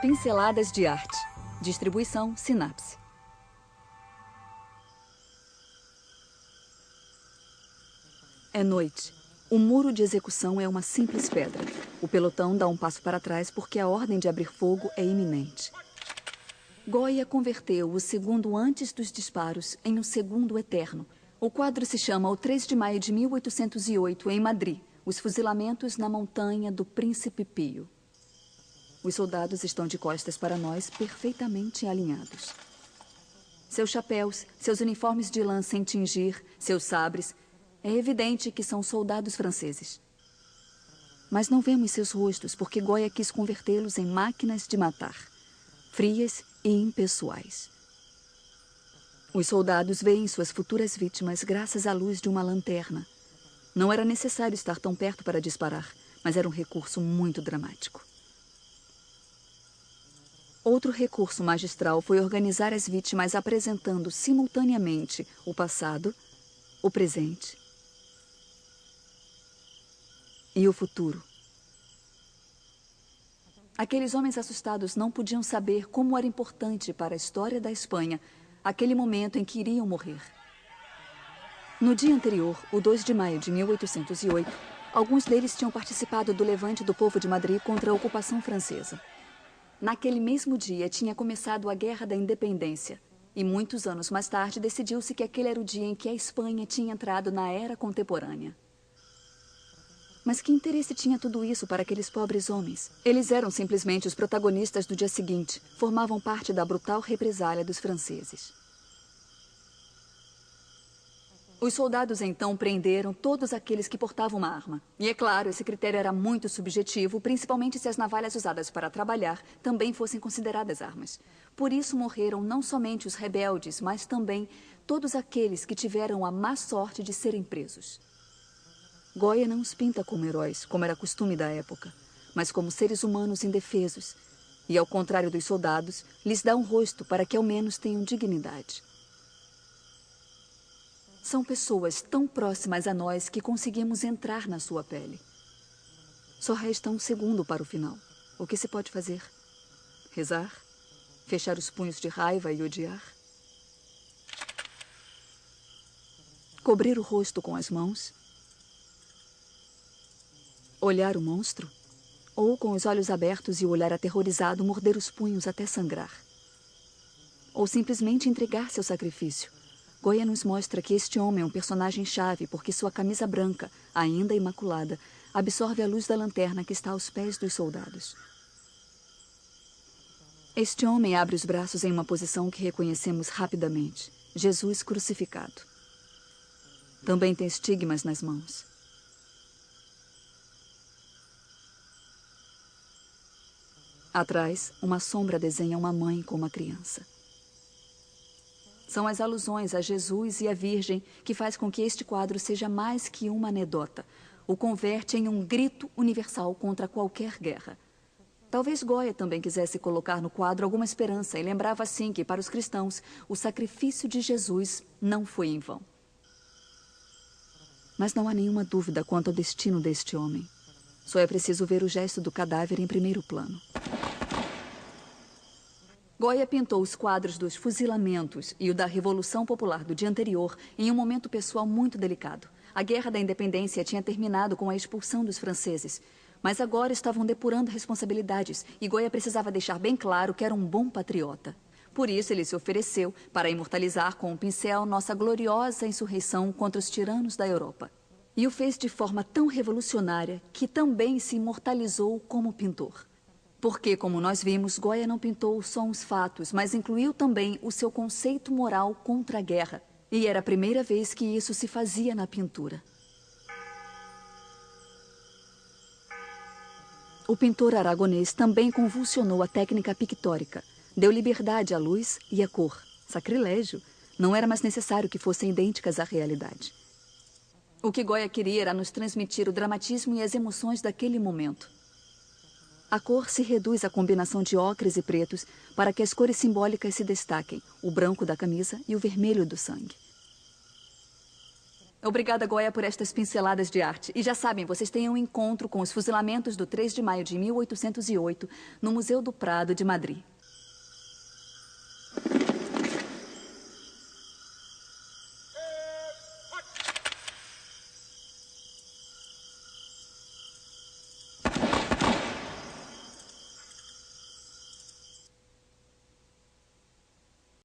Pinceladas de arte. Distribuição Sinapse. É noite. O muro de execução é uma simples pedra. O pelotão dá um passo para trás porque a ordem de abrir fogo é iminente. Goya converteu o segundo antes dos disparos em um segundo eterno. O quadro se chama O 3 de maio de 1808, em Madrid. Os fuzilamentos na montanha do Príncipe Pio. Os soldados estão de costas para nós, perfeitamente alinhados. Seus chapéus, seus uniformes de lã sem tingir, seus sabres... É evidente que são soldados franceses. Mas não vemos seus rostos, porque Goya quis convertê-los em máquinas de matar, frias e impessoais. Os soldados veem suas futuras vítimas graças à luz de uma lanterna. Não era necessário estar tão perto para disparar, mas era um recurso muito dramático. Outro recurso magistral foi organizar as vítimas apresentando simultaneamente o passado, o presente e o futuro. Aqueles homens assustados não podiam saber como era importante para a história da Espanha aquele momento em que iriam morrer. No dia anterior, o 2 de maio de 1808, alguns deles tinham participado do levante do povo de Madrid contra a ocupação francesa. Naquele mesmo dia tinha começado a Guerra da Independência, e muitos anos mais tarde decidiu-se que aquele era o dia em que a Espanha tinha entrado na era contemporânea. Mas que interesse tinha tudo isso para aqueles pobres homens? Eles eram simplesmente os protagonistas do dia seguinte, formavam parte da brutal represália dos franceses. Os soldados então prenderam todos aqueles que portavam uma arma. E é claro, esse critério era muito subjetivo, principalmente se as navalhas usadas para trabalhar também fossem consideradas armas. Por isso morreram não somente os rebeldes, mas também todos aqueles que tiveram a má sorte de serem presos. Goya não os pinta como heróis, como era costume da época, mas como seres humanos indefesos, e, ao contrário dos soldados, lhes dá um rosto para que ao menos tenham dignidade. São pessoas tão próximas a nós que conseguimos entrar na sua pele. Só resta um segundo para o final. O que se pode fazer? Rezar? Fechar os punhos de raiva e odiar? Cobrir o rosto com as mãos? Olhar o monstro? Ou, com os olhos abertos e o olhar aterrorizado, morder os punhos até sangrar? Ou simplesmente entregar-se ao sacrifício? Goya nos mostra que este homem é um personagem-chave porque sua camisa branca, ainda imaculada, absorve a luz da lanterna que está aos pés dos soldados. Este homem abre os braços em uma posição que reconhecemos rapidamente. Jesus crucificado. Também tem estigmas nas mãos. Atrás, uma sombra desenha uma mãe com uma criança. São as alusões a Jesus e a Virgem que faz com que este quadro seja mais que uma anedota. O converte em um grito universal contra qualquer guerra. Talvez Goya também quisesse colocar no quadro alguma esperança e lembrava assim que, para os cristãos, o sacrifício de Jesus não foi em vão. Mas não há nenhuma dúvida quanto ao destino deste homem. Só é preciso ver o gesto do cadáver em primeiro plano. Goya pintou os quadros dos fuzilamentos e o da Revolução Popular do dia anterior em um momento pessoal muito delicado. A Guerra da Independência tinha terminado com a expulsão dos franceses, mas agora estavam depurando responsabilidades e Goya precisava deixar bem claro que era um bom patriota. Por isso ele se ofereceu para imortalizar com um pincel nossa gloriosa insurreição contra os tiranos da Europa. E o fez de forma tão revolucionária que também se imortalizou como pintor. Porque, como nós vimos, Goya não pintou só os fatos, mas incluiu também o seu conceito moral contra a guerra. E era a primeira vez que isso se fazia na pintura. O pintor aragonês também convulsionou a técnica pictórica. Deu liberdade à luz e à cor. Sacrilégio. Não era mais necessário que fossem idênticas à realidade. O que Goya queria era nos transmitir o dramatismo e as emoções daquele momento. A cor se reduz à combinação de ocres e pretos para que as cores simbólicas se destaquem, o branco da camisa e o vermelho do sangue. Obrigada, Goya, por estas pinceladas de arte. E já sabem, vocês têm um encontro com os fuzilamentos do 3 de maio de 1808 no Museu do Prado de Madrid.